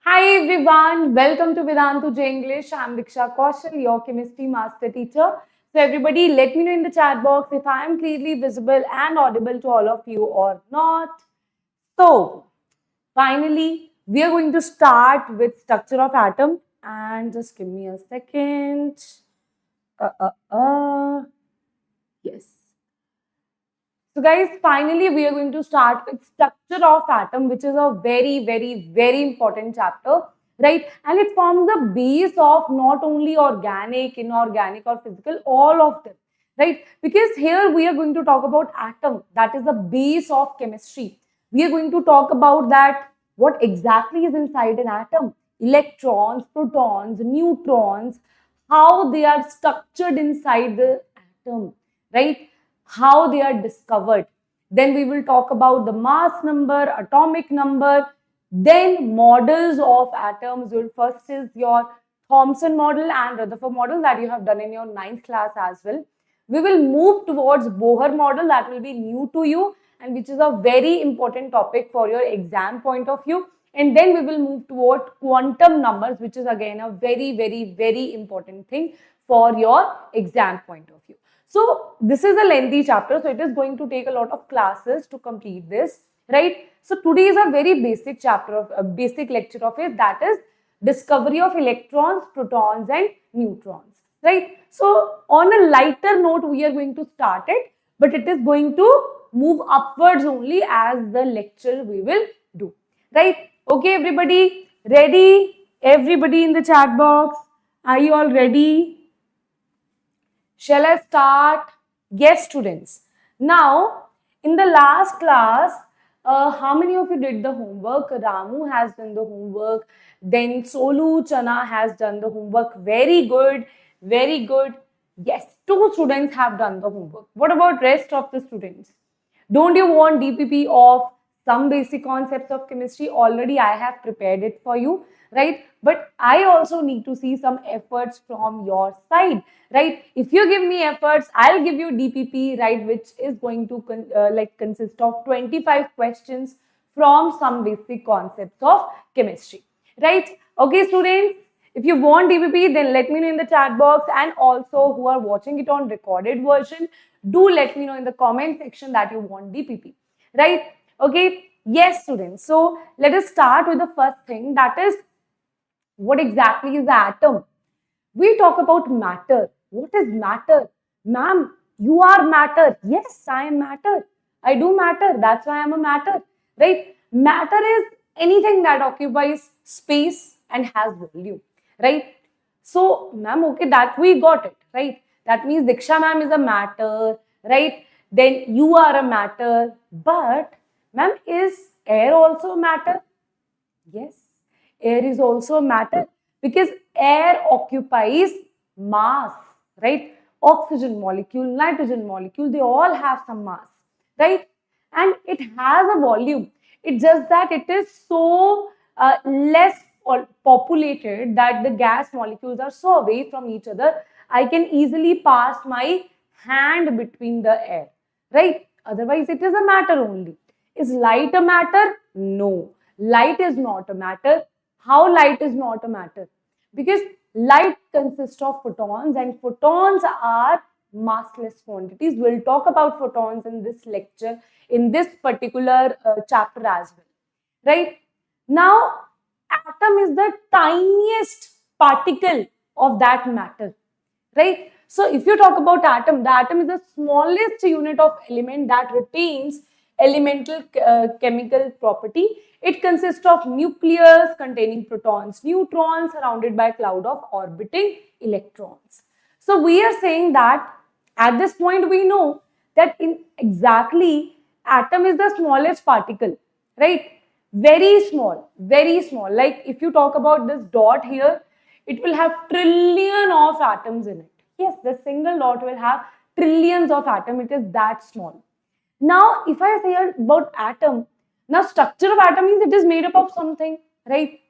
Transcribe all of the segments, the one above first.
Hi everyone, welcome to Vedantu J English. I'm Diksha Kaushal, your chemistry master teacher. So everybody, let me know in the chat box if I am clearly visible and audible to all of you or not. So finally, we are going to start with structure of atom, and just give me a second. Uh, uh, uh. Yes. So guys, finally we are going to start with structure of atom, which is a very important chapter, right? And it forms the base of not only organic, inorganic or physical, all of them, right? Because here we are going to talk about atom, that is the base of chemistry. We are going to talk about that, what exactly is inside an atom, electrons, protons, neutrons, how they are structured inside the atom, right? How they are discovered. Then we will talk about the mass number, atomic number, then models of atoms. First is your Thomson model and Rutherford model that you have done in your 9th class as well. We will move towards Bohr model, that will be new to you and which is a very important topic for your exam point of view. And then we will move toward quantum numbers, which is again a very important thing for your exam point of view. So this is a lengthy chapter, so it is going to take a lot of classes to complete this, right? So today is a very basic chapter of a basic lecture of it, that is discovery of electrons, protons and neutrons, right? So on a lighter note, we are going to start it, but it is going to move upwards only as the lecture we will do, right? Okay, everybody, ready? Everybody in the chat box, are you all ready? Shall I start? Yes, students. Now, in the last class, how many of you did the homework? Ramu has done the homework. Then Solu Chana has done the homework. Very good. Very good. Yes, 2 students have done the homework. What about rest of the students? Don't you want DPP of some basic concepts of chemistry? Already I have prepared it for you, right? But I also need to see some efforts from your side, right? If you give me efforts, I'll give you DPP, right? Which is going to consist of 25 questions from some basic concepts of chemistry, right? Okay, students. If you want DPP, then let me know in the chat box, and also who are watching it on recorded version, do let me know in the comment section that you want DPP, right? Okay, yes, students. So let us start with the first thing, that is what exactly is the atom? We talk about matter. What is matter? Ma'am, you are matter. Yes, I am matter. I do matter. That's why I am a matter, right? Matter is anything that occupies space and has volume, right? So, ma'am, okay, that we got it, right? That means Diksha ma'am is a matter, right? Then you are a matter. But, ma'am, is air also a matter? Yes, air is also matter because air occupies mass, right? Oxygen molecule, nitrogen molecule, they all have some mass, right? And it has a volume. It's just that it is so less populated that the gas molecules are so away from each other. I can easily pass my hand between the air, right? Otherwise, it is a matter only. Is light a matter? No. Light is not a matter. How light is not a matter? Because light consists of photons and photons are massless quantities. We'll talk about photons in this lecture, in this particular chapter as well. Right? Now, atom is the tiniest particle of that matter. Right? So, if you talk about atom, the atom is the smallest unit of element that retains elemental chemical property. It consists of nucleus containing protons, neutrons surrounded by a cloud of orbiting electrons. So we are saying that at this point we know that in exactly atom is the smallest particle, right? Very small, very small. Like if you talk about this dot here, it will have trillion of atoms in it. Yes, the single dot will have trillions of atoms. It is that small. Now, if I say about atom, now structure of atom means it is made up of something, right?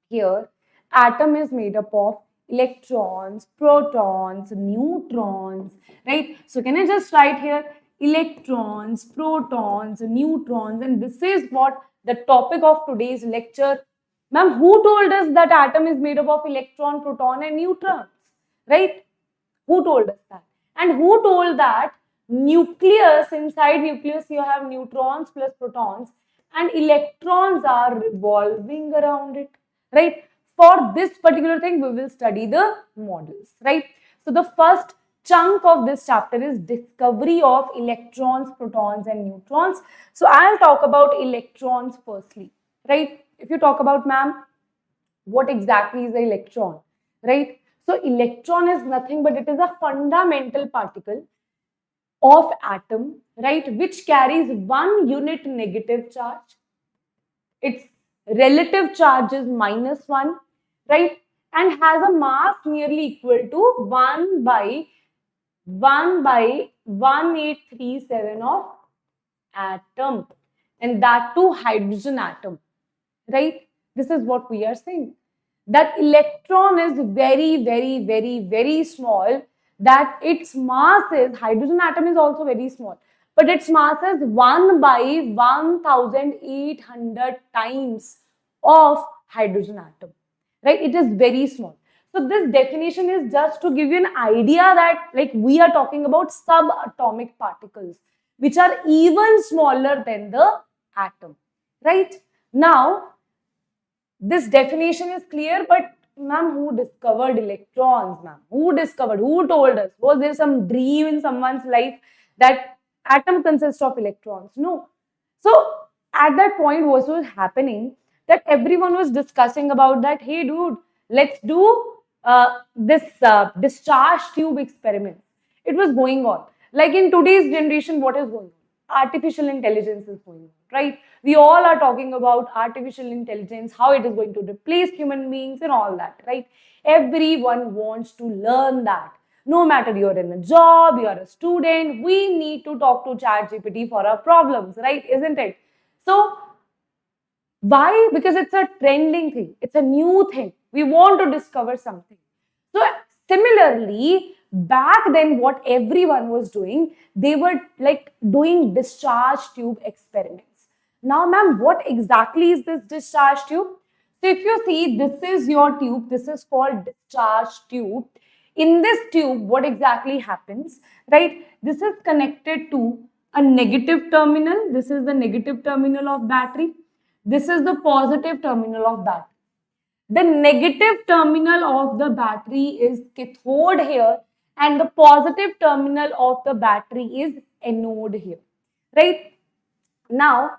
Here, atom is made up of electrons, protons, neutrons, right? So, can I just write here electrons, protons, neutrons, and this is what the topic of today's lecture Ma'am, who told us that atom is made up of electron, proton and neutrons? Right? Who told us that? And who told that nucleus, inside nucleus you have neutrons plus protons and electrons are revolving around it, right? For this particular thing, we will study the models, right? So the first chunk of this chapter is discovery of electrons, protons and neutrons. So I'll talk about electrons firstly, right? If you talk about, ma'am, what exactly is the electron, right? So electron is nothing but it is a fundamental particle of atom, right, which carries 1 unit negative charge. Its relative charge is -1, right, and has a mass nearly equal to 1 by 1837 of atom, and that too hydrogen atom, right? This is what we are saying. That electron is very, very, very, very small, that its mass is, hydrogen atom is also very small, but its mass is 1 by 1800 times of hydrogen atom, right? It is very small. So this definition is just to give you an idea that like we are talking about subatomic particles, which are even smaller than the atom, right? Now, this definition is clear, but ma'am, who discovered electrons, ma'am? Who discovered? Who told us? Was there some dream in someone's life that atom consists of electrons? No. So at that point, what was happening that everyone was discussing about that, hey dude, let's do this discharge tube experiment. It was going on. Like in today's generation, what is going on? Artificial intelligence is going on, right? We all are talking about artificial intelligence, how it is going to replace human beings and all that, right? Everyone wants to learn that. No matter you're in a job, you're a student, we need to talk to ChatGPT for our problems, right? Isn't it? So, why? Because it's a trending thing. It's a new thing. We want to discover something. So, similarly, back then what everyone was doing, they were like doing discharge tube experiments. Now, ma'am, what exactly is this discharge tube? So, if you see, this is your tube. This is called discharge tube. In this tube, what exactly happens, right? This is connected to a negative terminal. This is the negative terminal of battery. This is the positive terminal of battery. The negative terminal of the battery is cathode here, and the positive terminal of the battery is anode here, right? Now,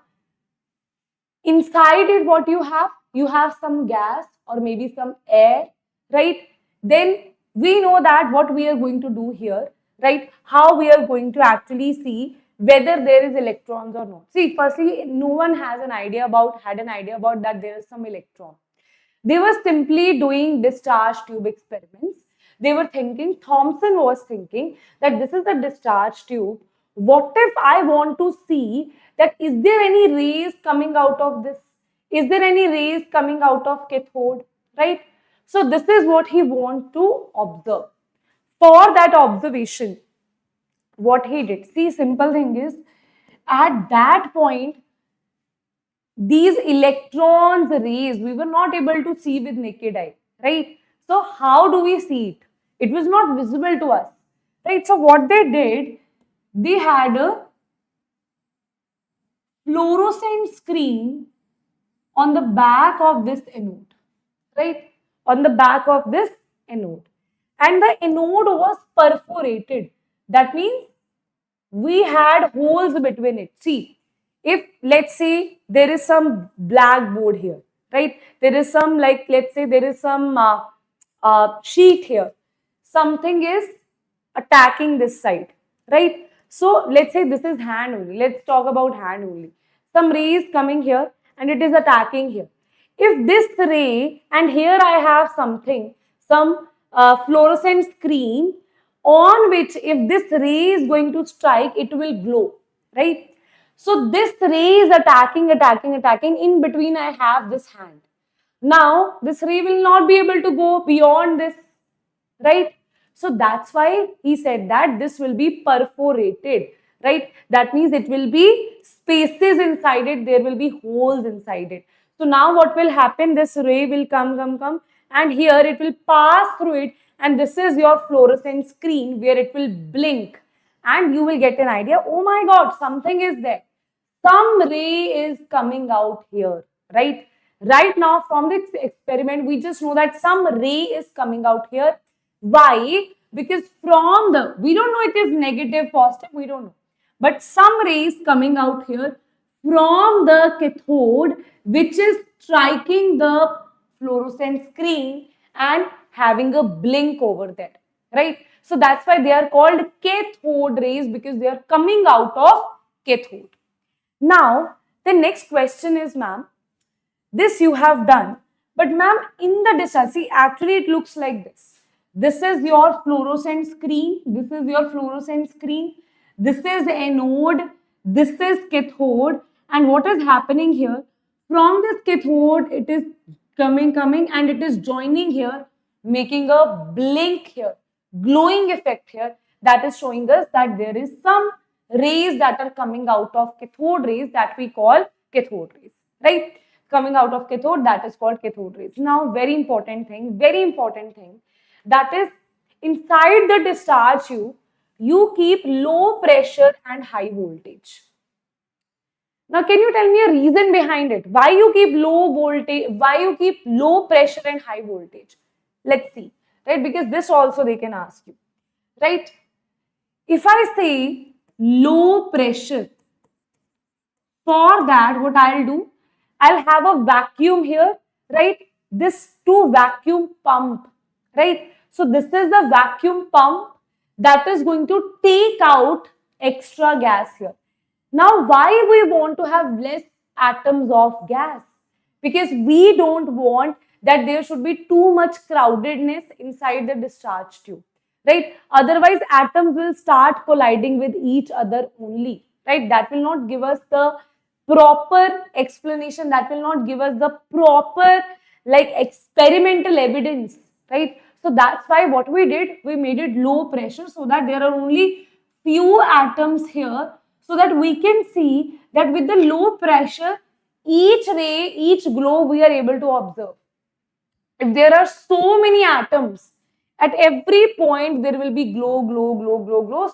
inside it, what you have some gas or maybe some air, right? Then we know that what we are going to do here, right? How we are going to actually see whether there is electrons or not. See, firstly, no one had an idea about that there is some electron. They were simply doing discharge tube experiments. They were thinking, Thomson was thinking that this is a discharge tube. What if I want to see that is there any rays coming out of this? Is there any rays coming out of cathode, right? So this is what he wants to observe. For that observation, what he did, see, simple thing is, at that point, these electrons rays, we were not able to see with naked eye, right? So how do we see it? It was not visible to us, right? So what they did, they had a fluorescent screen on the back of this anode, right? On the back of this anode. And the anode was perforated. That means we had holes between it. See, if let's say there is some blackboard here, right? There is some, like, let's say there is some sheet here. Something is attacking this side, right? So let's say this is hand only. Let's talk about hand only. Some ray is coming here and it is attacking here. If this ray, and here I have something, some fluorescent screen on which if this ray is going to strike, it will glow, right? So this ray is attacking. In between I have this hand. Now this ray will not be able to go beyond this, right? So that's why he said that this will be perforated, right? That means it will be spaces inside it. There will be holes inside it. So now what will happen? This ray will come, and here it will pass through it, and this is your fluorescent screen where it will blink, and you will get an idea. Oh my God, something is there. Some ray is coming out here, right? Right now from this experiment, we just know that some ray is coming out here. Why? Because from the, we don't know it is negative, positive, we don't know. But some rays coming out here from the cathode, which is striking the fluorescent screen and having a blink over there, right? So that's why they are called cathode rays, because they are coming out of cathode. Now, the next question is, ma'am, this you have done, but ma'am, in the discharge, see, actually it looks like this. This is your fluorescent screen. This is your fluorescent screen. This is anode. This is cathode. And what is happening here? From this cathode, it is coming, and it is joining here, making a blink here, glowing effect here. That is showing us that there is some rays that are coming out of cathode rays that we call cathode rays, right? Coming out of cathode, that is called cathode rays. Now, very important thing, that is inside the discharge tube, you keep low pressure and high voltage. Now, can you tell me a reason behind it? Why you keep low voltage, why you keep low pressure and high voltage? Let's see, right? Because this also they can ask you, right? If I say low pressure, for that, what I'll do, I'll have a vacuum here, right? This to vacuum pump, right? So this is the vacuum pump that is going to take out extra gas here. Now, why we want to have less atoms of gas? Because we don't want that there should be too much crowdedness inside the discharge tube, right? Otherwise, atoms will start colliding with each other only, right? That will not give us the proper explanation, that will not give us the proper like experimental evidence, right? So that's why what we did, we made it low pressure so that there are only few atoms here, so that we can see that with the low pressure, each ray, each glow we are able to observe. If there are so many atoms, at every point there will be glow.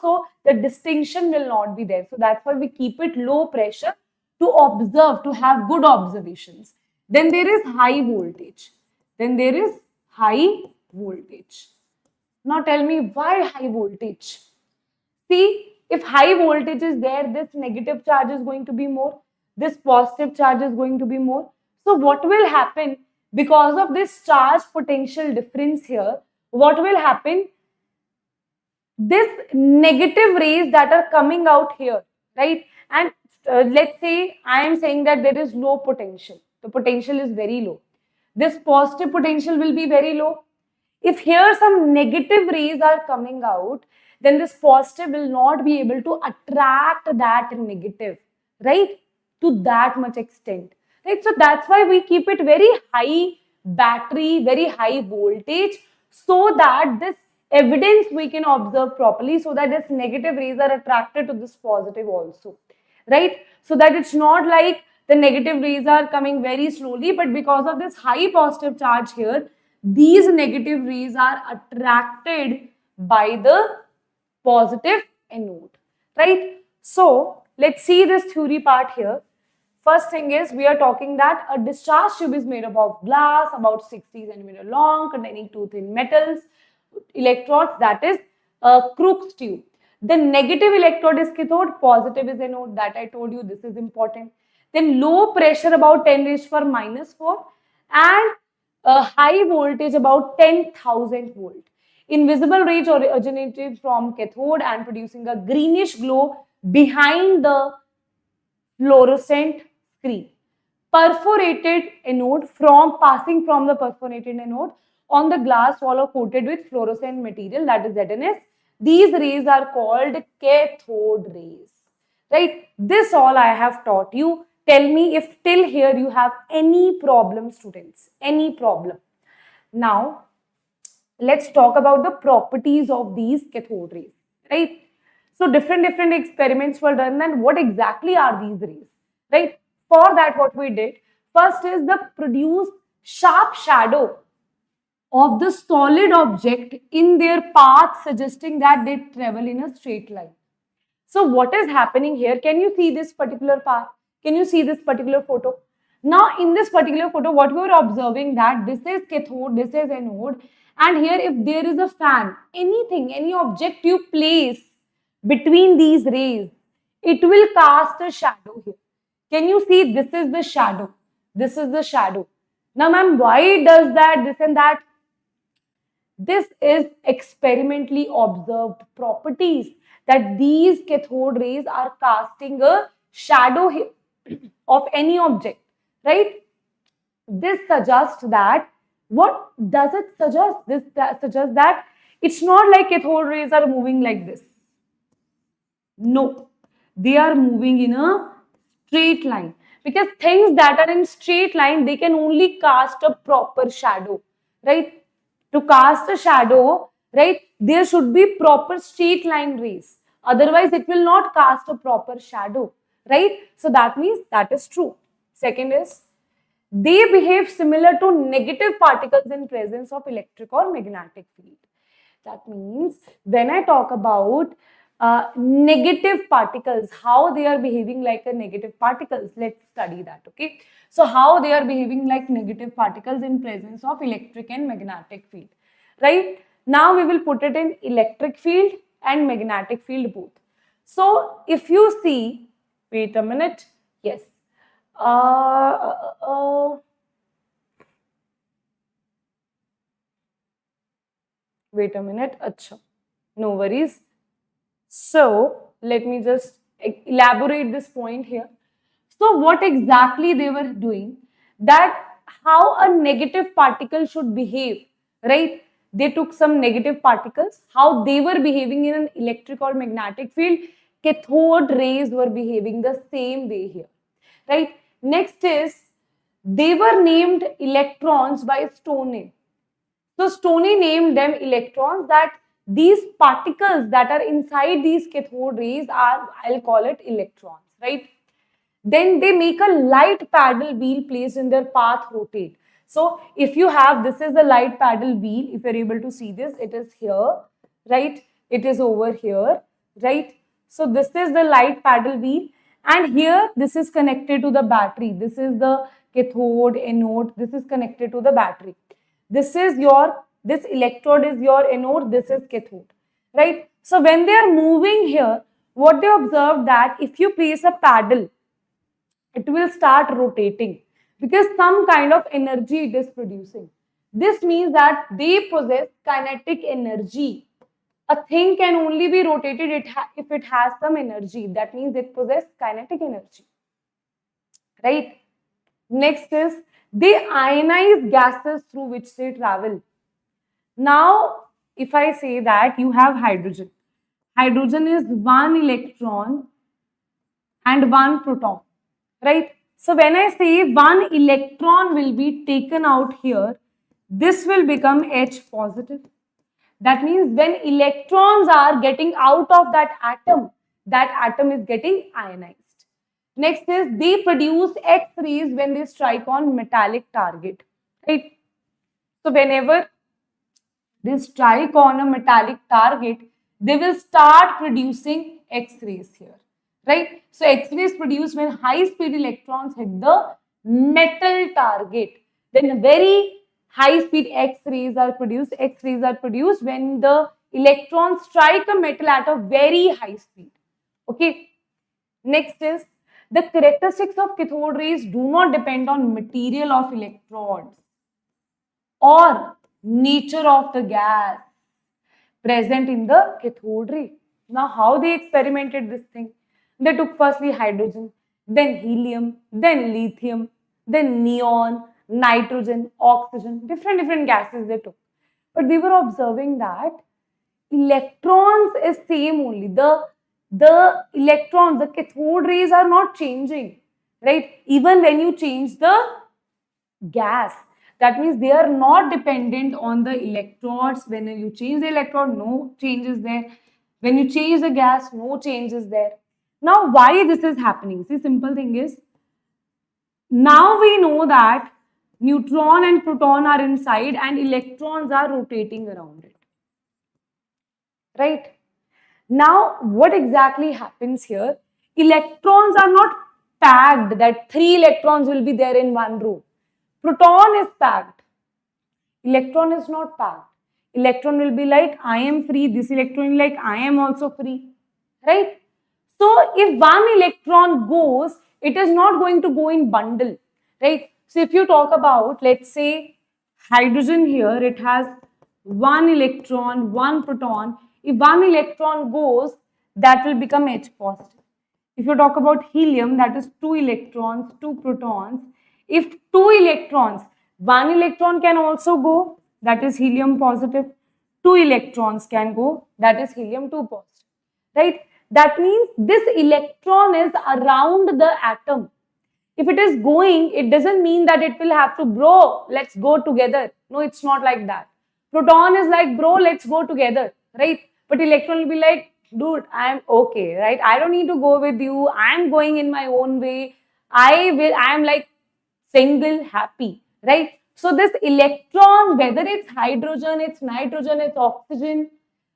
So the distinction will not be there. So that's why we keep it low pressure to observe, to have good observations. Then there is high voltage. Now tell me, why high voltage? See, if high voltage is there, this negative charge is going to be more. This positive charge is going to be more. So what will happen? Because of this charge potential difference here, what will happen? This negative rays that are coming out here, right? And let's say I am saying that there is low potential. The potential is very low. This positive potential will be very low. If here some negative rays are coming out, then this positive will not be able to attract that negative, right? To that much extent, right? So that's why we keep it very high battery, very high voltage, so that this evidence we can observe properly, so that this negative rays are attracted to this positive also, right? So that it's not like the negative rays are coming very slowly, but because of this high positive charge here, these negative rays are attracted by the positive anode, right? So let's see this theory part here. First thing is, we are talking that a discharge tube is made up of glass about 60 centimeter long, containing two thin metals, electrodes, that is a Crookes tube. The negative electrode is cathode, positive is anode, that I told you, this is important. Then low pressure about 10 raised to minus 4 and a high voltage about 10,000 volt. Invisible rays originated from cathode and producing a greenish glow behind the fluorescent screen. Perforated anode passing from the perforated anode on the glass wall coated with fluorescent material, that is ZNS. These rays are called cathode rays, right? This all I have taught you. Tell me if till here you have any problem, students, any problem. Now, let's talk about the properties of these cathode rays, right? So different experiments were done, and what exactly are these rays, right? For that, what we did, First is the produced sharp shadow of the solid object in their path, suggesting that they travel in a straight line. So what is happening here? Can you see this particular path? Can you see this particular photo? Now in this particular photo, what we are observing that this is cathode, this is anode, and here if there is a fan, anything, any object you place between these rays, it will cast a shadow here. Can you see this is the shadow? This is the shadow. Now ma'am, why does that, this and that? This is experimentally observed properties that these cathode rays are casting a shadow of any object, right? This suggests that, what does it suggest? This suggests that it's not like cathode rays are moving like this. No, they are moving in a straight line, because things that are in straight line, they can only cast a proper shadow, right? To cast a shadow, right, there should be proper straight line rays. Otherwise, it will not cast a proper shadow, right? So that means that is true. Second is, they behave similar to negative particles in presence of electric or magnetic field. That means when I talk about negative particles, how they are behaving like a negative particles, let's study that, okay? So how they are behaving like negative particles in presence of electric and magnetic field, right? Now we will put it in electric field and magnetic field both. So if you see, wait a minute, yes. Wait a minute, acha, no worries. So let me just elaborate this point here. So what exactly they were doing, that how a negative particle should behave, right? They took some negative particles, how they were behaving in an electric or magnetic field, cathode rays were behaving the same way here, right? Next is, they were named electrons by Stoney. So Stoney named them electrons, that these particles that are inside these cathode rays are, I'll call it electrons, right? Then they make a light paddle wheel placed in their path rotate. So if you have, this is the light paddle wheel, if you're able to see this, it is here, right? It is over here, right? So this is the light paddle wheel, and here this is connected to the battery. This is the cathode, anode, this is connected to the battery. This is your, this electrode is your anode, this is cathode, right? So when they are moving here, what they observed, that if you place a paddle, it will start rotating, because some kind of energy it is producing. This means that they possess kinetic energy. A thing can only be rotated if it has some energy. That means it possesses kinetic energy, right? Next is, they ionize gases through which they travel. Now, if I say that you have hydrogen, hydrogen is one electron and one proton, right? So when I say one electron will be taken out here, this will become H positive. That means when electrons are getting out of that atom is getting ionized. Next is, they produce X-rays when they strike on metallic target, right? So whenever they strike on a metallic target, they will start producing X-rays here, right? So X-rays produced when high-speed electrons hit the metal target. Then very high-speed X-rays are produced. X-rays are produced when the electrons strike a metal at a very high speed. Okay. Next is, the characteristics of cathode rays do not depend on material of electrodes or nature of the gas present in the cathode ray. Now, how they experimented this thing? They took firstly hydrogen, then helium, then lithium, then neon, nitrogen, oxygen, different gases they took. But they were observing that electrons is same only. The electrons, the cathode rays are not changing, right? Even when you change the gas, that means they are not dependent on the electrodes. When you change the electrode, no change is there. When you change the gas, no change is there. Now, why this is happening? See, simple thing is, Now we know that neutron and proton are inside and electrons are rotating around it. Right? Now, what exactly happens here? Electrons are not packed, that 3 electrons will be there in one room. Proton is packed. Electron is not packed. Electron will be like, I am free. This electron will be like, I am also free. Right? So, if one electron goes, it is not going to go in bundle. Right? So, if you talk about, let's say, hydrogen here, it has one electron, one proton. If one electron goes, that will become H positive. If you talk about helium, that is 2 electrons, 2 protons. If 2 electrons, 1 electron can also go, that is helium positive. 2 electrons can go, that is helium 2 positive. Right? That means this electron is around the atom. If it is going, it doesn't mean that it will have to, bro, let's go together. No, it's not like that. Proton is like, bro, let's go together, right? But electron will be like, dude, I'm okay, right? I don't need to go with you. I'm going in my own way. I'm like single, happy, right? So this electron, whether it's hydrogen, it's nitrogen, it's oxygen,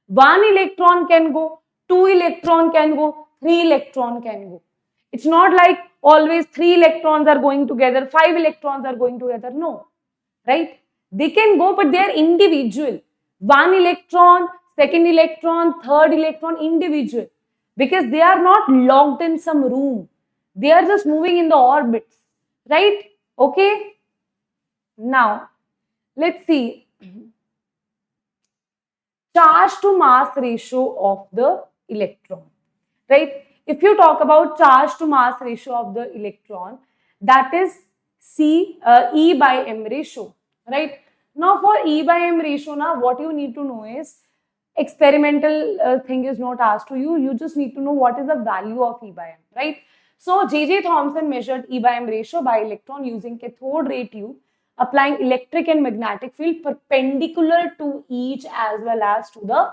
one electron can go, two electron can go, three electron can go. It's not like always 3 electrons are going together, 5 electrons are going together. No, right? They can go, but they are individual. One electron, second electron, third electron, individual. Because they are not locked in some room. They are just moving in the orbits, right? Okay. Now, let's see. Charge to mass ratio of the electron, right? If you talk about charge to mass ratio of the electron, that is E by M ratio, right? Now for E by M ratio, now what you need to know is experimental thing is not asked to you. You just need to know what is the value of E by M, right? So J.J. Thomson measured E by M ratio by electron using cathode ray tube, applying electric and magnetic field perpendicular to each as well as to the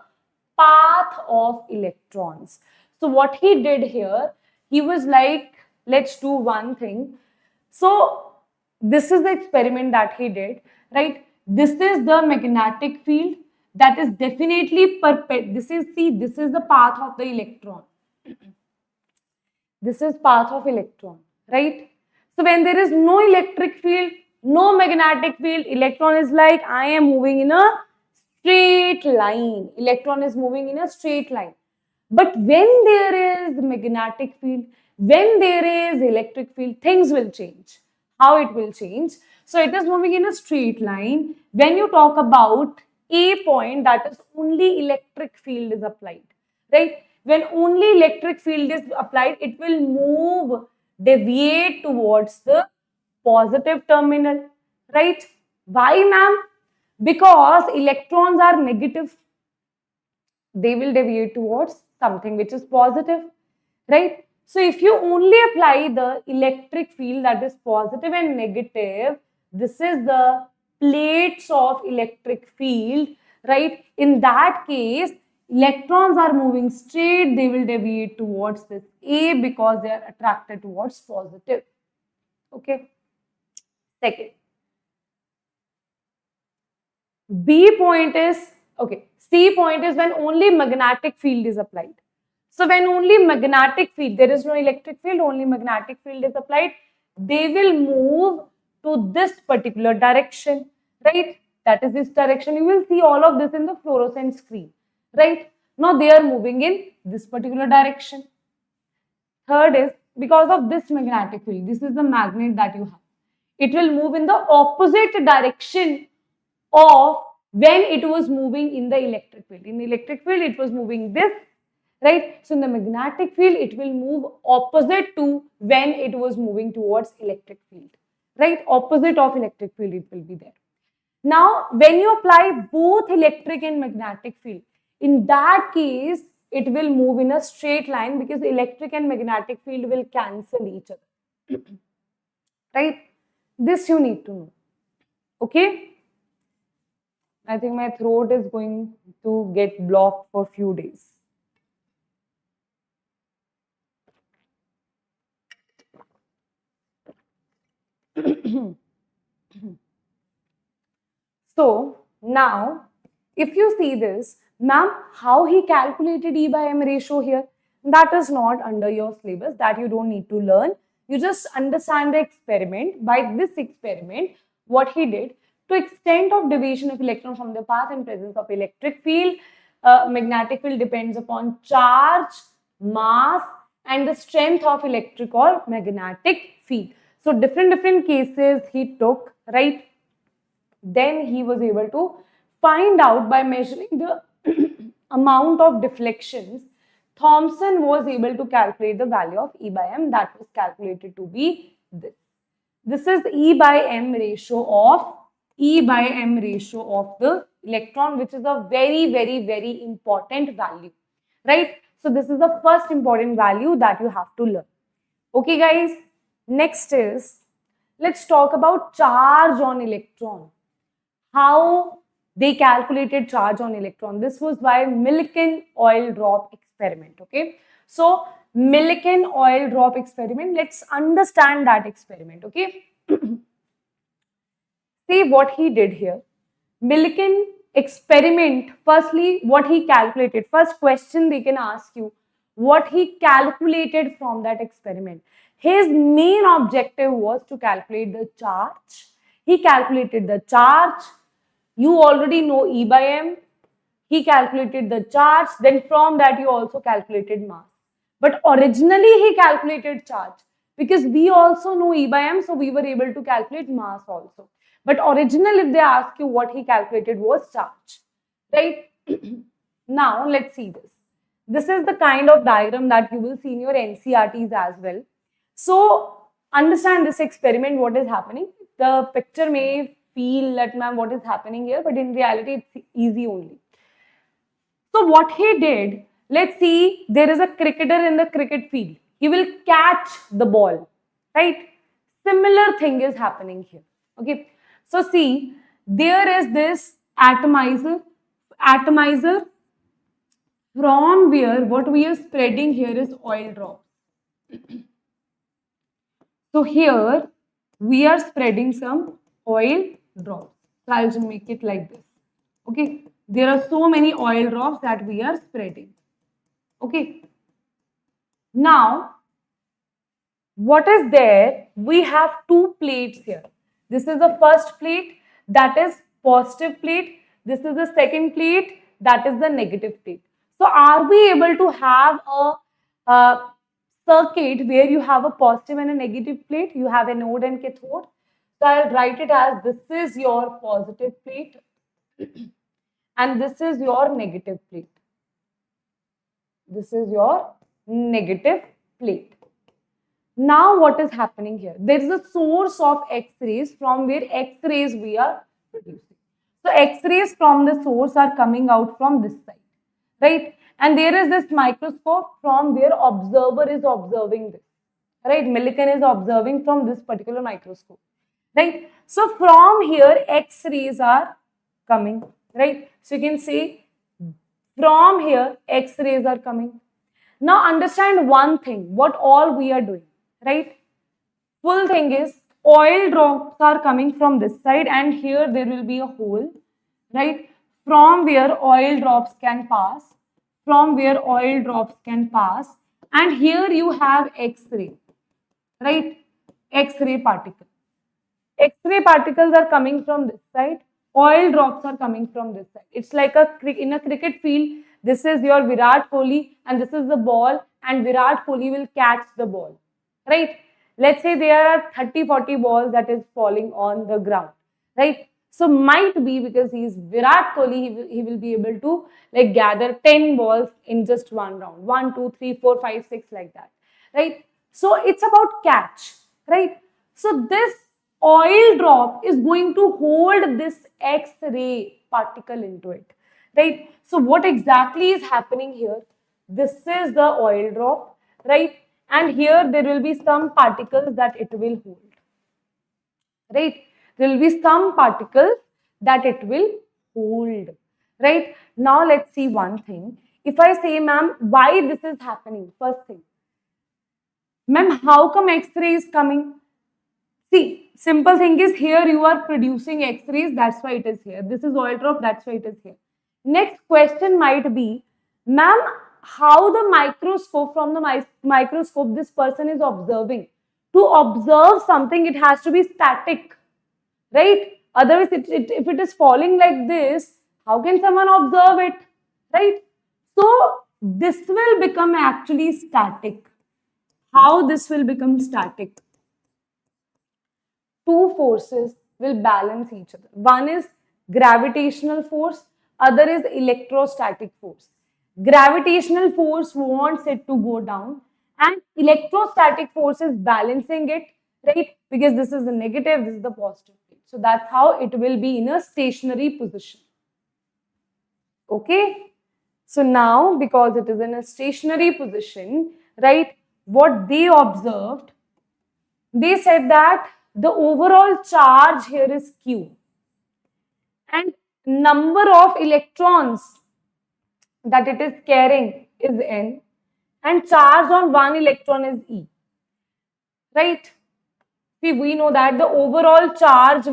path of electrons. So what he did here, he was like, let's do one thing. So this is the experiment that he did, right? This is the magnetic field that is definitely this is the path of the electron. This is path of electron, right? So when there is no electric field, no magnetic field, electron is like, I am moving in a straight line. Electron is moving in a straight line. But when there is magnetic field, when there is electric field, things will change. How it will change? So it is moving in a straight line. When you talk about a point, that is only electric field is applied, right? When only electric field is applied, it will move, deviate towards the positive terminal, right? Why, ma'am? Because electrons are negative, they will deviate towards something which is positive, right? So if you only apply the electric field that is positive and negative, this is the plates of electric field, right? In that case, electrons are moving straight, they will deviate towards this A because they are attracted towards positive. Okay. Second, B point is, okay, C point is when only magnetic field is applied. So when only magnetic field, there is no electric field, only magnetic field is applied, they will move to this particular direction, right? That is this direction. You will see all of this in the fluorescent screen, right? Now they are moving in this particular direction. Third is because of this magnetic field, this is the magnet that you have. It will move in the opposite direction of when it was moving in the electric field. In the electric field, it was moving this, right? So in the magnetic field, it will move opposite to when it was moving towards electric field, right? Opposite of electric field, it will be there. Now, when you apply both electric and magnetic field, in that case, it will move in a straight line because electric and magnetic field will cancel each other, right? This you need to know, okay? I think my throat is going to get blocked for a few days. So now, if you see this, ma'am, how he calculated E by M ratio here, that is not under your syllabus, that you don't need to learn. You just understand the experiment. By this experiment, what he did, to extent of deviation of electron from the path and presence of electric field, magnetic field depends upon charge, mass, and the strength of electric or magnetic field. So different cases he took, right? Then he was able to find out by measuring the amount of deflections. Thomson was able to calculate the value of E by M, that was calculated to be this. This is E by M ratio of the electron, which is a very important value, right? So this is the first important value that you have to learn. Okay, guys. Next is, let's talk about charge on electron. How they calculated charge on electron. This was by Millikan oil drop experiment. Okay, so Millikan oil drop experiment. Let's understand that experiment. Okay. See what he did here. Millikan experiment, firstly, what he calculated. First question they can ask you, what he calculated from that experiment. His main objective was to calculate the charge. He calculated the charge. You already know E by M. He calculated the charge. Then from that you also calculated mass. But originally he calculated charge, because we also know E by M, so we were able to calculate mass also. But original, if they ask you what he calculated, was charge, right? Now let's see this. This is the kind of diagram that you will see in your NCRTs as well. So understand this experiment, what is happening. The picture may feel that, ma'am, what is happening here, but in reality it's easy only. So what he did, let's see, there is a cricketer in the cricket field. He will catch the ball, right? Similar thing is happening here. Okay. So see, there is this atomizer from where what we are spreading here is oil drops. So here we are spreading some oil drops. So I'll just make it like this. Okay. There are so many oil drops that we are spreading. Okay. Now, what is there? We have two plates here. This is the first plate, that is positive plate. This is the second plate, that is the negative plate. So are we able to have a circuit where you have a positive and a negative plate? You have an anode and cathode. So I'll write it as, this is your positive plate and this is your negative plate. This is your negative plate. Now what is happening here? There is a source of X-rays from where X-rays we are producing. So X-rays from the source are coming out from this side, right? And there is this microscope from where observer is observing this, right? Millikan is observing from this particular microscope, right? So from here X-rays are coming, right? So you can say from here X-rays are coming. Now understand one thing, what all we are doing, right? Full thing is oil drops are coming from this side and here there will be a hole, right? From where oil drops can pass, and here you have X-ray, right? X-ray particle. X-ray particles are coming from this side, oil drops are coming from this side. It's like in a cricket field, this is your Virat Kohli and this is the ball, and Virat Kohli will catch the ball, right? Let's say there are 30-40 balls that is falling on the ground, right? So might be because he is Virat Kohli, he will be able to like gather 10 balls in just one round. 1, 2, 3, 4, 5, 6 like that, right? So it's about catch, right? So this oil drop is going to hold this X-ray particle into it, right? So what exactly is happening here? This is the oil drop, right? And here there will be some particles that it will hold, right? There will be some particles that it will hold, right? Now let's see one thing. If I say, ma'am, why this is happening? First thing, ma'am, how come X-ray is coming? See, simple thing is here you are producing X-rays, that's why it is here. This is oil drop, that's why it is here. Next question might be, ma'am, how the microscope, from the microscope this person is observing. To observe something, it has to be static, right? Otherwise, if it is falling like this, how can someone observe it, right? So this will become actually static. How this will become static? Two forces will balance each other. One is gravitational force, other is electrostatic force. Gravitational force wants it to go down, and electrostatic force is balancing it, right? Because this is the negative, this is the positive. So that's how it will be in a stationary position. Okay? So now, because it is in a stationary position, right, what they observed, they said that the overall charge here is Q and number of electrons that it is carrying is N and charge on one electron is E, right? See, we know that the overall charge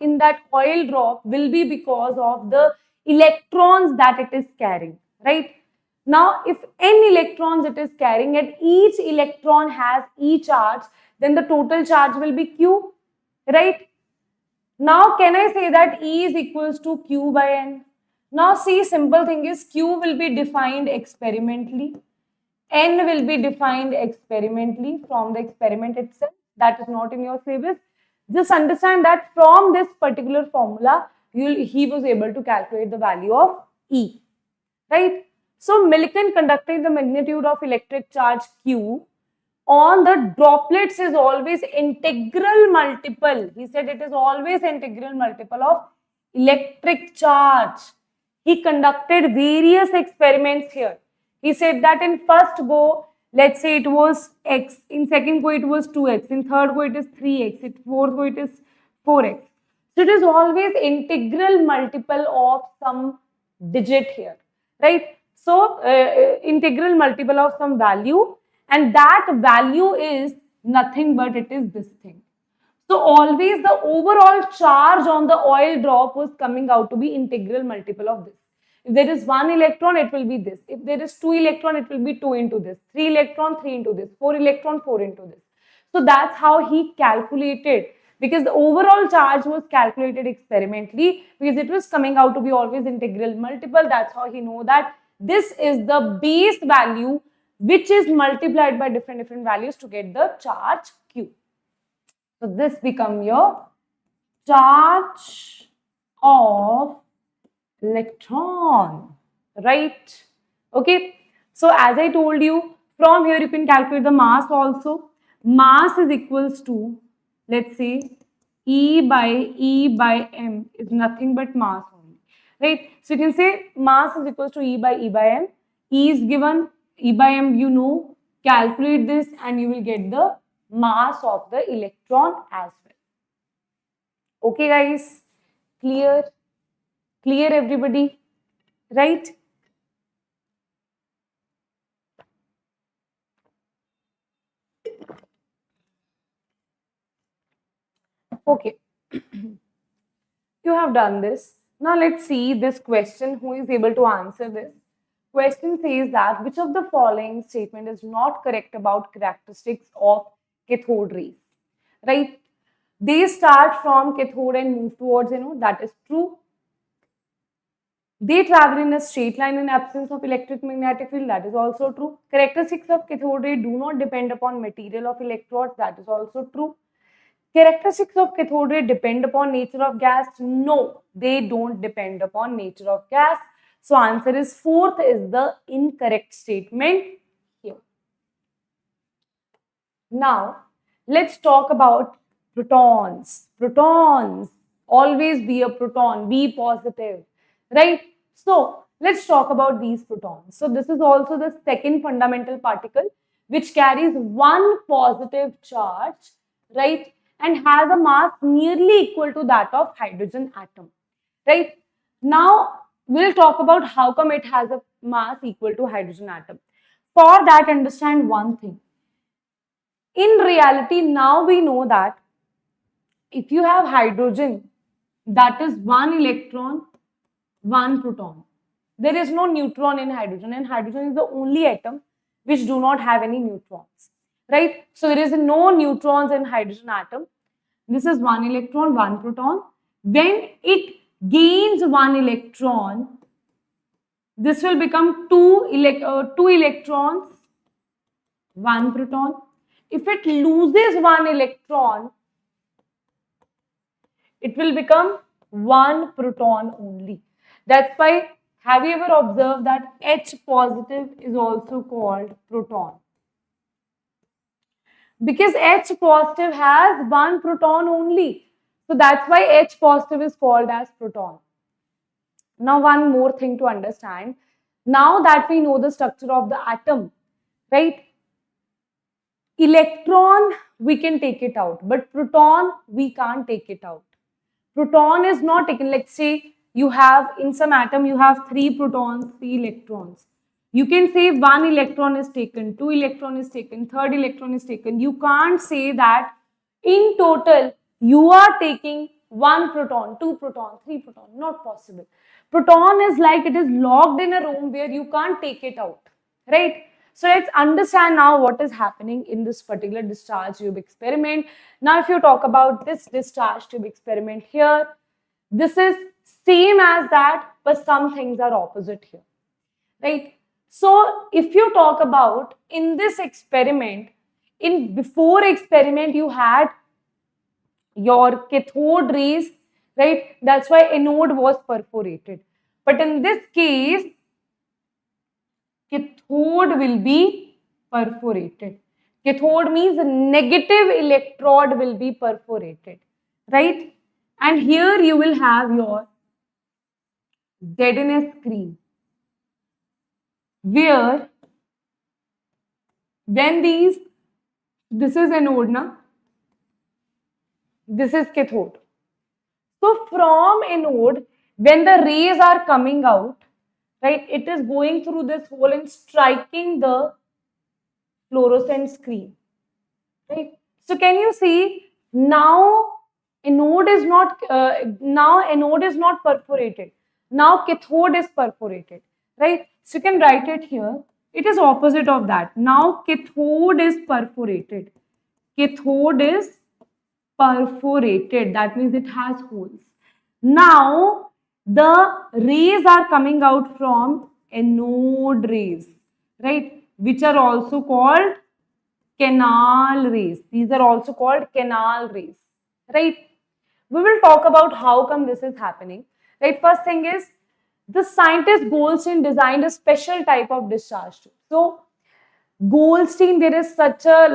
in that oil drop will be because of the electrons that it is carrying, right? Now, if n electrons it is carrying and each electron has E charge, then the total charge will be Q, right? Now, can I say that E is equals to Q by N? Now, see, simple thing is Q will be defined experimentally. N will be defined experimentally from the experiment itself. That is not in your syllabus. Just understand that from this particular formula, he was able to calculate the value of E, right? So, Millikan conducted the magnitude of electric charge Q on the droplets is always integral multiple. He said it is always integral multiple of electric charge. He conducted various experiments here. He said that in first go, let's say it was x, in second go it was 2x, in third go it is 3x, in fourth go it is 4x. So it is always integral multiple of some digit here, right? So integral multiple of some value, and that value is nothing but it is this thing. So always the overall charge on the oil drop was coming out to be integral multiple of this. If there is one electron, it will be this. If there is two electron, it will be 2 into this. 3 electron, 3 into this. 4 electron, 4 into this. So that's how he calculated, because the overall charge was calculated experimentally because it was coming out to be always integral multiple. That's how he know that this is the base value which is multiplied by different values to get the charge Q. So this become your charge of electron, right? Okay. So as I told you, from here you can calculate the mass also. Mass is equals to, let's say, E by M is nothing but mass only, right? So you can say mass is equals to E by M. E is given, E by M you know, calculate this and you will get the mass of the electron as well. Okay guys, clear? Clear everybody, right? Okay, you have done this. Now let's see this question, who is able to answer this. Question says that which of the following statement is not correct about characteristics of cathode rays, right? They start from cathode and move towards anode, that is true. They travel in a straight line in absence of electric magnetic field, that is also true. Characteristics of cathode ray do not depend upon material of electrodes, that is also true. Characteristics of cathode ray depend upon nature of gas? No, they don't depend upon nature of gas. So answer is fourth is the incorrect statement here. Now, let's talk about protons. Protons, always be a proton, be positive, right? So, let's talk about these protons. So, this is also the second fundamental particle which carries one positive charge, right? And has a mass nearly equal to that of hydrogen atom, right? Now, we'll talk about how come it has a mass equal to hydrogen atom. For that, understand one thing. In reality, now we know that if you have hydrogen, that is one electron, one proton. There is no neutron in hydrogen, and hydrogen is the only atom which do not have any neutrons, right? So there is no neutrons in hydrogen atom. This is one electron, one proton. When it gains one electron, this will become two electrons, one proton. If it loses one electron, it will become one proton only. That's why, have you ever observed that H positive is also called proton? Because H positive has one proton only. So that's why H positive is called as proton. Now, one more thing to understand. Now that we know the structure of the atom, right? Electron, we can take it out, but proton, we can't take it out. Proton is not taken. Let's say you have, in some atom, you have 3 protons, 3 electrons. You can say 1 electron is taken, 2 electron is taken, 3rd electron is taken. You can't say that in total you are taking 1 proton, 2 proton, 3 proton. Not possible. Proton is like it is locked in a room where you can't take it out, right? So let's understand now what is happening in this particular discharge tube experiment. Now, if you talk about this discharge tube experiment here, this is same as that, but some things are opposite here, right? So if you talk about in this experiment, in before experiment, you had your cathode rays, right? That's why anode was perforated. But in this case, cathode will be perforated. Cathode means negative electrode will be perforated, right? And here you will have your deadness screen, where when this is anode, na? This is cathode. So from anode, when the rays are coming out, right, it is going through this hole and striking the fluorescent screen, right? So can you see now anode is not perforated. Now cathode is perforated, right? So you can write it here. It is opposite of that. Now cathode is perforated. Cathode is perforated. That means it has holes. Now the rays are coming out from anode rays, right? Which are also called canal rays. These are also called canal rays, right? We will talk about how come this is happening, right? First thing is, the scientist Goldstein designed a special type of discharge tube. So Goldstein, there is such a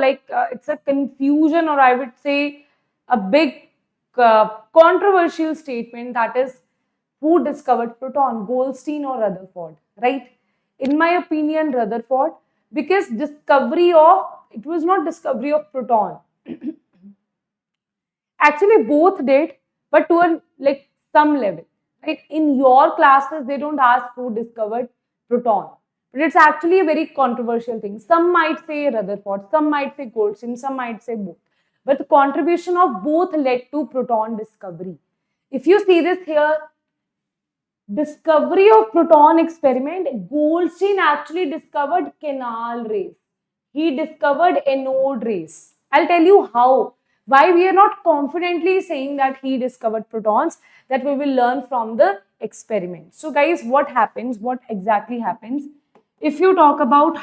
it's a confusion, or I would say a big controversial statement, that is, who discovered proton, Goldstein or Rutherford, right? In my opinion, Rutherford, because it was not discovery of proton. Actually, both did, but to some level, right? In your classes, they don't ask who discovered proton. But it's actually a very controversial thing. Some might say Rutherford, some might say Goldstein, some might say both. But the contribution of both led to proton discovery. If you see this here, discovery of proton experiment, Goldstein actually discovered canal rays. He discovered anode rays. I'll tell you how. Why we are not confidently saying that he discovered protons, that we will learn from the experiment. So guys, what happens? What exactly happens? If you talk about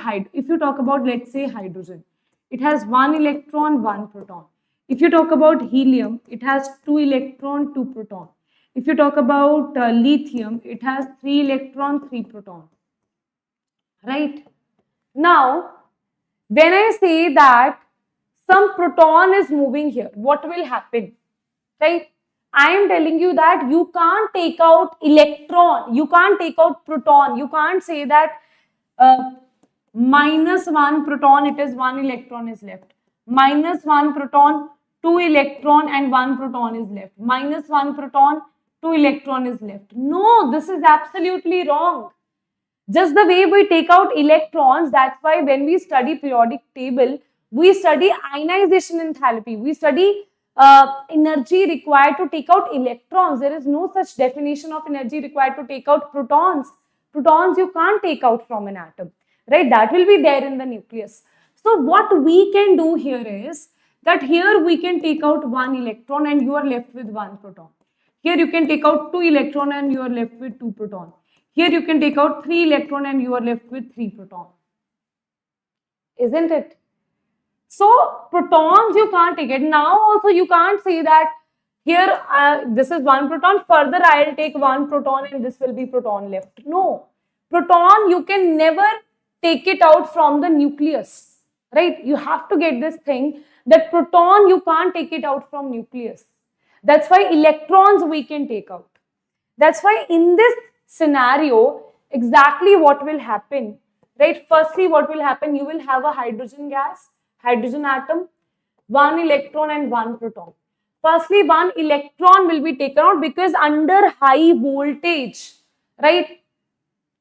let's say hydrogen, it has 1 electron, 1 proton. If you talk about helium, it has 2 electron, 2 proton. If you talk about lithium, it has 3 electron, 3 proton. Right? Now, when I say that some proton is moving here, what will happen? Right? I am telling you that you can't take out electron, you can't take out proton, you can't say that minus 1 proton, it is 1 electron is left. Minus 1 proton, 2 electron and 1 proton is left. Minus 1 proton, 2 electron is left. No, this is absolutely wrong. Just the way we take out electrons, that's why when we study periodic table, We study ionization enthalpy. We study energy required to take out electrons. There is no such definition of energy required to take out protons. Protons you can't take out from an atom, right? That will be there in the nucleus. So what we can do here is that here we can take out one electron and you are left with one proton. Here you can take out 2 electron and you are left with 2 proton. Here you can take out 3 electron and you are left with 3 proton. Isn't it? So protons you can't take it. Now also you can't say that here this is one proton, further I'll take one proton and this will be proton left. No. Proton you can never take it out from the nucleus, right? You have to get this thing that proton you can't take it out from nucleus. That's why electrons we can take out. That's why in this scenario, exactly what will happen, right? Firstly, what will happen? You will have a hydrogen gas, hydrogen atom, one electron and one proton. Firstly, one electron will be taken out because under high voltage, right?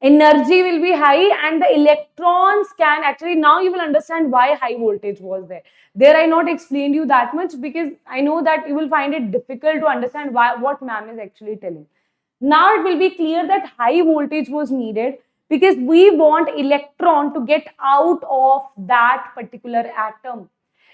Energy will be high and the electrons can actually, now you will understand why high voltage was there. There I not explained you that much because I know that you will find it difficult to understand what ma'am is actually telling. Now it will be clear that high voltage was needed because we want electron to get out of that particular atom.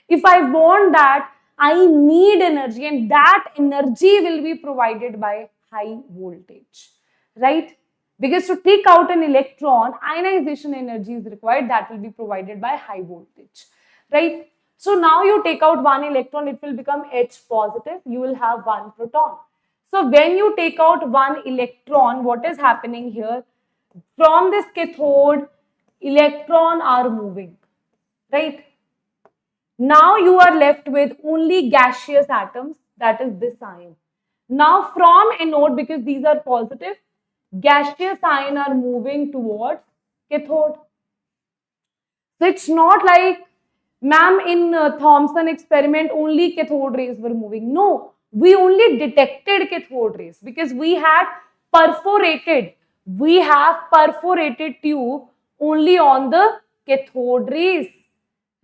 If I want that, I need energy and that energy will be provided by high voltage, right? Because to take out an electron, ionization energy is required, that will be provided by high voltage, right? So now you take out one electron, it will become H positive, you will have one proton. So when you take out one electron, what is happening here? From this cathode, electrons are moving, right? Now you are left with only gaseous atoms, that is this ion. Now from anode, because these are positive, gaseous ion are moving towards cathode. So it's not like, ma'am, in Thomson experiment only cathode rays were moving. No, we only detected cathode rays because we have perforated tube only on the cathode rays,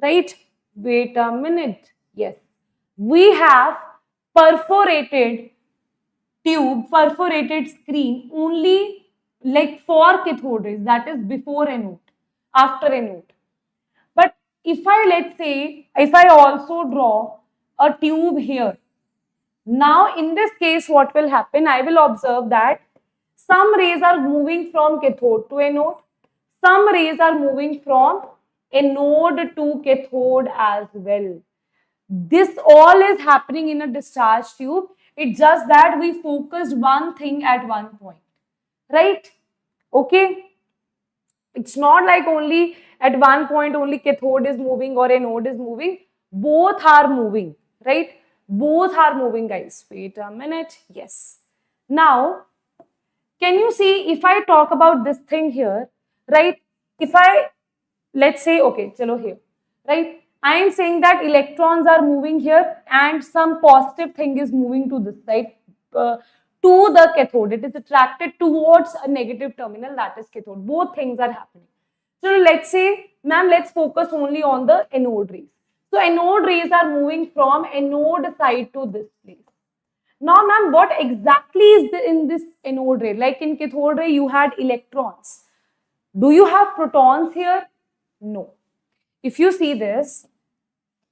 right? Wait a minute. Yes, we have perforated tube, perforated screen only like for cathode rays, that is before anode, after anode. But if I, let's say, if I also draw a tube here, now in this case what will happen? I will observe that some rays are moving from cathode to anode, some rays are moving from anode to cathode as well. This all is happening in a discharge tube. It's just that we focused one thing at one point, right? Okay. It's not like only at one point only cathode is moving or anode is moving. Both are moving, right? Both are moving, guys. Wait a minute. Yes. Now, can you see if I talk about this thing here, right? If I, let's say, okay, chalo here, right? I am saying that electrons are moving here and some positive thing is moving to this side, to the cathode. It is attracted towards a negative terminal, that is cathode. Both things are happening. So let's say, ma'am, let's focus only on the anode rays. So anode rays are moving from anode side to this place. Now, ma'am, what exactly is in this anode ray? Like in cathode ray, you had electrons. Do you have protons here? No. If you see this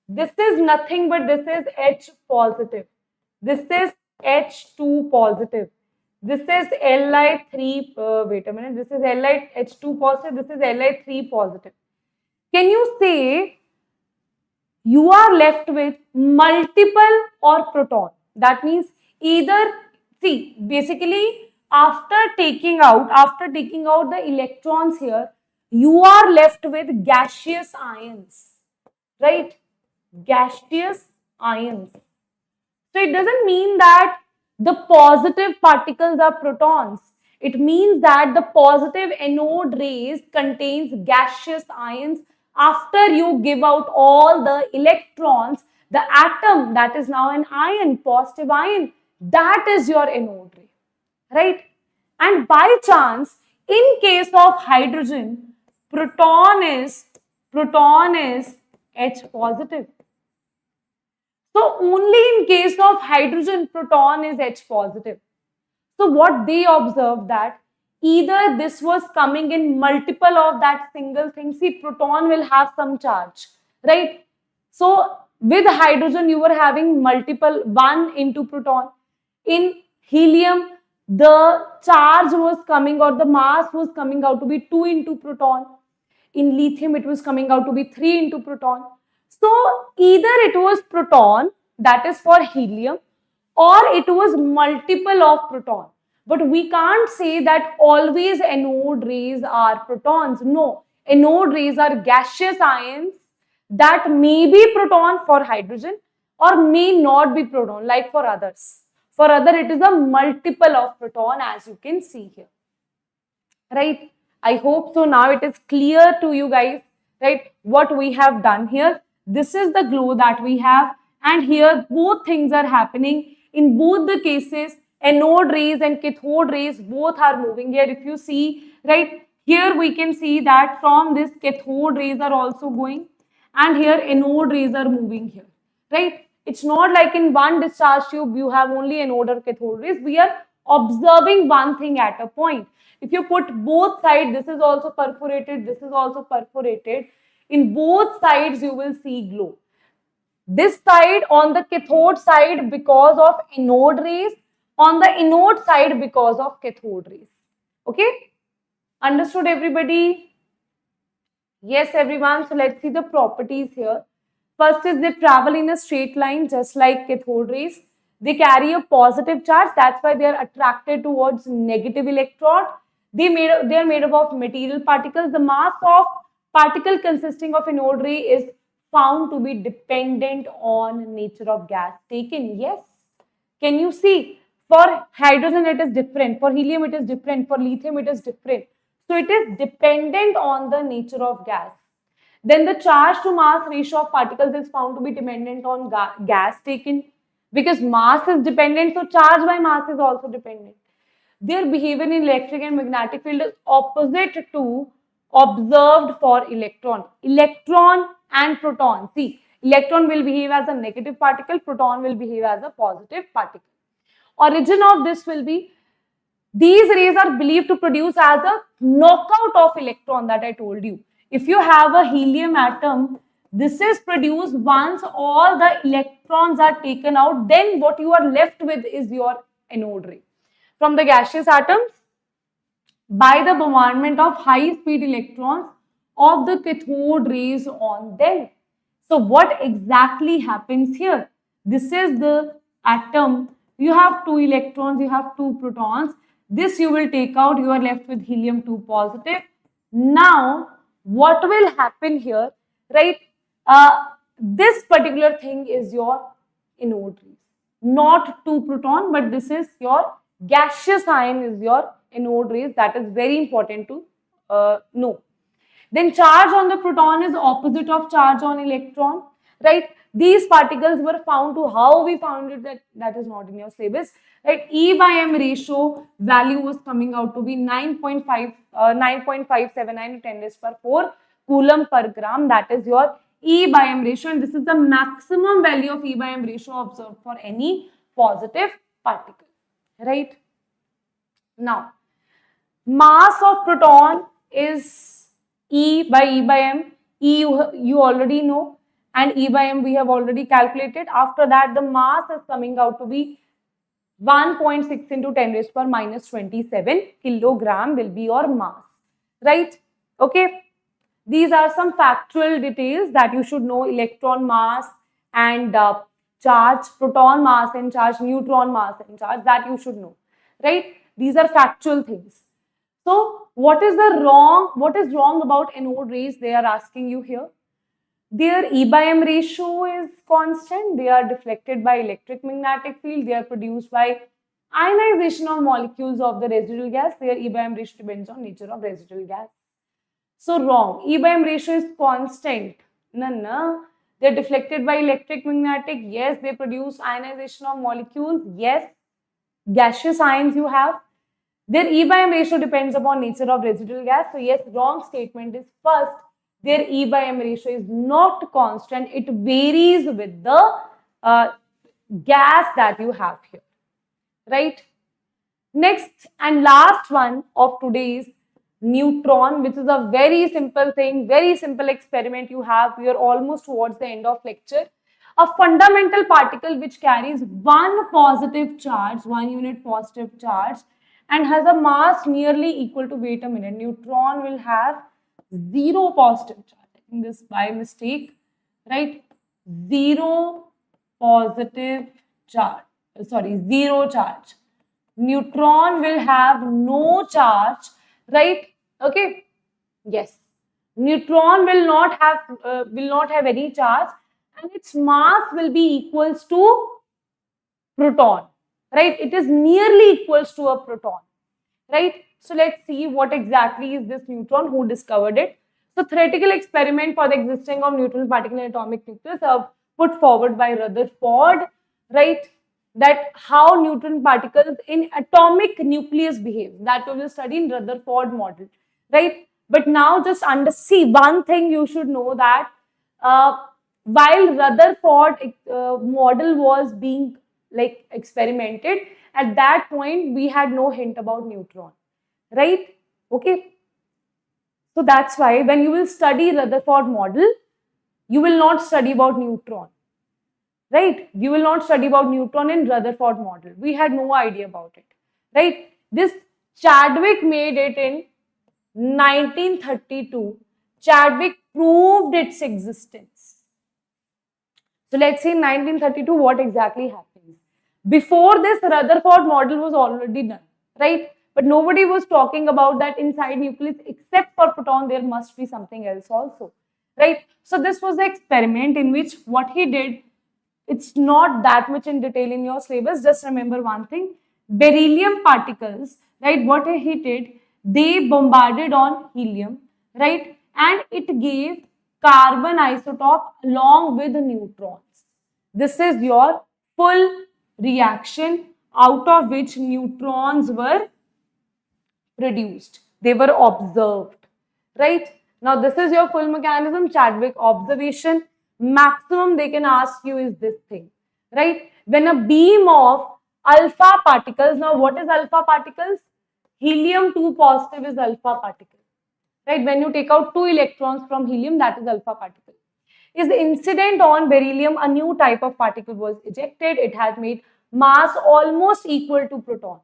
is nothing but this is H positive. This is H2 positive. This is Li3, wait a minute, this is H2 positive, this is Li3 positive. Can you say you are left with multiple or proton? That means either, see, basically after taking out the electrons here, you are left with gaseous ions, right? Gaseous ions. So it doesn't mean that the positive particles are protons. It means that the positive anode rays contains gaseous ions. After you give out all the electrons, the atom that is now an ion, positive ion, that is your anode ray, right? And by chance, in case of hydrogen, proton is H positive. So only in case of hydrogen, proton is H positive. So what they observed that either this was coming in multiple of that single thing. See, proton will have some charge, right? So with hydrogen, you were having multiple 1 into proton. In helium, the charge was coming or the mass was coming out to be 2 into proton. In lithium, it was coming out to be 3 into proton. So either it was proton, that is for helium, or it was multiple of proton. But we can't say that always anode rays are protons. No, anode rays are gaseous ions that may be proton for hydrogen or may not be proton like for others. For other, it is a multiple of proton, as you can see here. Right? I hope so. Now it is clear to you guys, right, what we have done here. This is the glow that we have, and here both things are happening. In both the cases, anode rays and cathode rays both are moving here. If you see, right, here we can see that from this cathode rays are also going, and here anode rays are moving here, right? It's not like in one discharge tube you have only anode or cathode rays. We are observing one thing at a point. If you put both sides, this is also perforated, this is also perforated. In both sides, you will see glow. This side on the cathode side because of anode rays, on the anode side because of cathode rays. Okay? Understood everybody? Yes, everyone. So let's see the properties here. First is they travel in a straight line just like cathode rays. They carry a positive charge. That's why they are attracted towards negative electron. They are made up of material particles. The mass of particle consisting of anode ray is found to be dependent on nature of gas taken. Yes. Can you see? For hydrogen it is different. For helium it is different. For lithium it is different. So it is dependent on the nature of gas. Then the charge to mass ratio of particles is found to be dependent on gas taken. Because mass is dependent, so charge by mass is also dependent. Their behavior in electric and magnetic field is opposite to observed for electron. Electron and proton. See, electron will behave as a negative particle, proton will behave as a positive particle. Origin of this will be, these rays are believed to produce as a knockout of electron that I told you. If you have a helium atom, this is produced once all the electrons are taken out, then what you are left with is your anode ray. From the gaseous atoms, by the bombardment of high-speed electrons of the cathode rays on them. So what exactly happens here? This is the atom. You have 2 electrons, you have 2 protons. This you will take out, you are left with helium 2 positive. Now, what will happen here, right? This particular thing is your anode rays. Not 2 proton, but this is your gaseous ion is your anode rays. That is very important to know. Then charge on the proton is opposite of charge on electron, right? These particles were found to, how we found it, that is not in your syllabus, right? E by M ratio value was coming out to be 9.579 10 raised per 4 coulomb per gram. That is your E by M ratio, and this is the maximum value of E by M ratio observed for any positive particle, right? Now, mass of proton is E by M. E you already know, and E by M we have already calculated. After that, the mass is coming out to be 1.6 into 10 raised per minus 27 kilogram will be your mass, right? Okay. These are some factual details that you should know: electron mass and charge, proton mass and charge, neutron mass and charge, that you should know, right? These are factual things. So what is wrong about anode rays? They are asking you here. Their E by M ratio is constant. They are deflected by electric magnetic field. They are produced by ionization of molecules of the residual gas. Their E by M ratio depends on nature of residual gas. So wrong. E by M ratio is constant. No. They are deflected by electric magnetic. Yes. They produce ionization of molecules. Yes. Gaseous ions you have. Their E by M ratio depends upon nature of residual gas. So yes, wrong statement is first. their E by M ratio is not constant. It varies with the gas that you have here, right? Next and last one of today's neutron, which is a very simple thing, very simple experiment you have. We are almost towards the end of lecture. A fundamental particle which carries one positive charge, 1 unit positive charge, and has a mass nearly equal to, wait a minute, neutron will have zero positive charge. I think this by mistake, right? Zero positive charge, sorry, zero charge. Neutron will have no charge, right? Okay, yes. Neutron will not have any charge, and its mass will be equals to proton, right? It is nearly equals to a proton, right? So let's see what exactly is this neutron, who discovered it. So theoretical experiment for the existing of neutron particle in atomic nucleus are put forward by Rutherford, right? That how neutron particles in atomic nucleus behave, that we will study in Rutherford model, right? But now just see one thing you should know, that while Rutherford model was being like experimented, at that point we had no hint about neutron, right? Okay, so that's why when you will study Rutherford model, you will not study about neutron, right? You will not study about neutron in Rutherford model. We had no idea about it, right? This Chadwick made it in 1932. Chadwick proved its existence. So let's see in 1932 what exactly happens. Before this, Rutherford model was already done, right? But nobody was talking about that inside nucleus, except for proton, there must be something else also, right? So this was the experiment in which what he did, it's not that much in detail in your syllabus. Just remember one thing, beryllium particles, right? What he did, they bombarded on helium, right? And it gave carbon isotope along with the neutrons. This is your full reaction, out of which neutrons were produced. They were observed, right? Now this is your full mechanism, Chadwick observation. Maximum they can ask you is this thing, right? When a beam of alpha particles, now what is alpha particles? Helium 2 positive is alpha particle, right? When you take out 2 electrons from helium, that is alpha particle. Is incident on beryllium, a new type of particle was ejected. It had made mass almost equal to proton.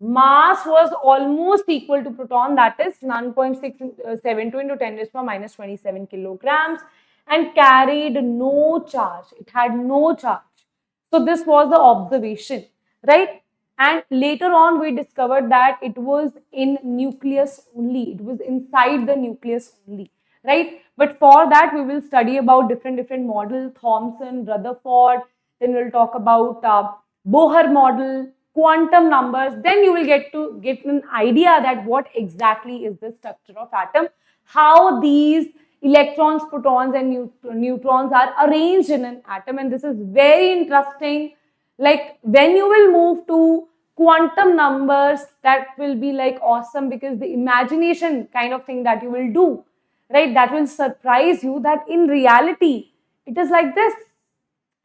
Mass was almost equal to proton, that is 9.672 into 10 raised to minus 27 kilograms, and carried no charge. It had no charge. So this was the observation, right? And later on we discovered that it was in nucleus only. It was inside the nucleus only, right? But for that we will study about different models, Thomson, Rutherford, then we'll talk about Bohr model, quantum numbers. Then you will get an idea that what exactly is the structure of atom, how these electrons, protons and neutrons are arranged in an atom. And this is very interesting. Like when you will move to quantum numbers, that will be like awesome, because the imagination kind of thing that you will do, right, that will surprise you that in reality it is like this,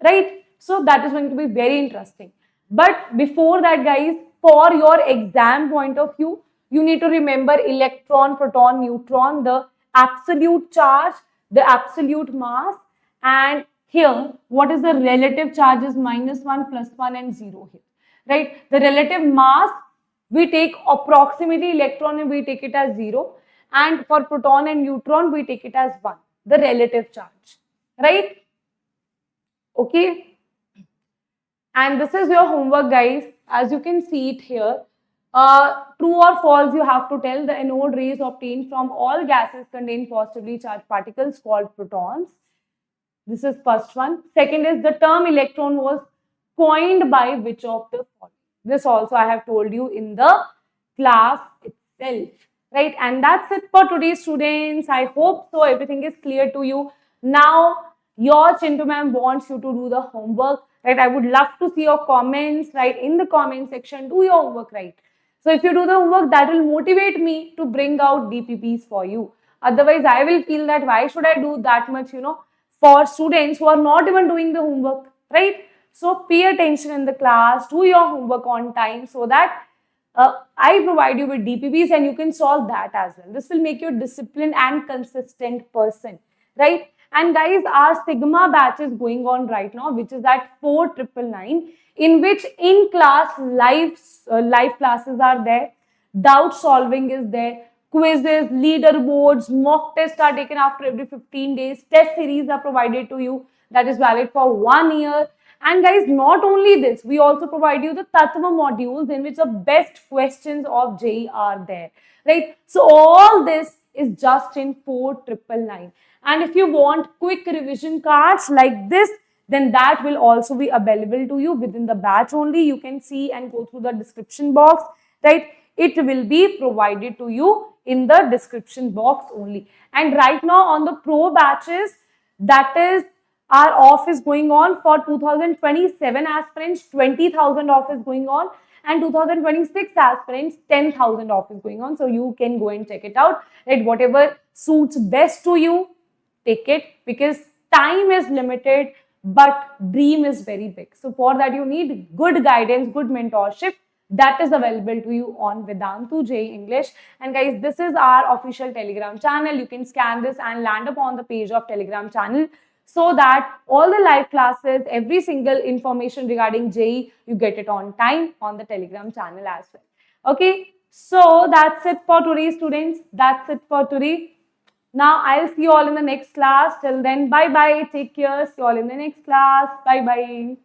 right? So that is going to be very interesting. But before that, guys, for your exam point of view, you need to remember electron, proton, neutron, the absolute charge, the absolute mass, and here what is the relative charge is -1, +1 and 0 here, right? The relative mass, we take approximately electron and we take it as 0, and for proton and neutron we take it as 1, the relative charge, right? Okay. And this is your homework, guys. As you can see it here, true or false, you have to tell. The anode rays obtained from all gases contain positively charged particles called protons. This is first one. Second is, the term electron was coined by which of the following? This also I have told you in the class itself, right? And that's it for today, students. I hope so everything is clear to you. Now, your Chintu ma'am wants you to do the homework, right? I would love to see your comments, right? In the comment section, do your homework, right? So if you do the homework, that will motivate me to bring out DPPs for you. Otherwise, I will feel that why should I do that much, for students who are not even doing the homework, right? So pay attention in the class, do your homework on time so that I provide you with DPPs and you can solve that as well. This will make you a disciplined and consistent person, right? And guys, our Sigma batch is going on right now, which is at 4999, in which in class live classes are there, doubt solving is there, quizzes, leaderboards, mock tests are taken after every 15 days, test series are provided to you that is valid for 1 year. And guys, not only this, we also provide you the Tattva modules in which the best questions of JEE are there, right? So all this is just in 4999. And if you want quick revision cards like this, then that will also be available to you within the batch only. You can see and go through the description box, right? It will be provided to you in the description box only. And right now on the pro batches, that is, our off is going on for 2027 aspirants, 20,000 off is going on, and 2026 aspirants, 10,000 off is going on. So you can go and check it out, right? Whatever suits best to you, take it, because time is limited, but dream is very big. So for that, you need good guidance, good mentorship. That is available to you on Vedantu JEE English. And guys, this is our official Telegram channel. You can scan this and land up on the page of Telegram channel, so that all the live classes, every single information regarding JEE, you get it on time on the Telegram channel as well. Okay, so that's it for today, students. That's it for today. Now, I'll see you all in the next class. Till then, bye-bye. Take care. See you all in the next class. Bye-bye.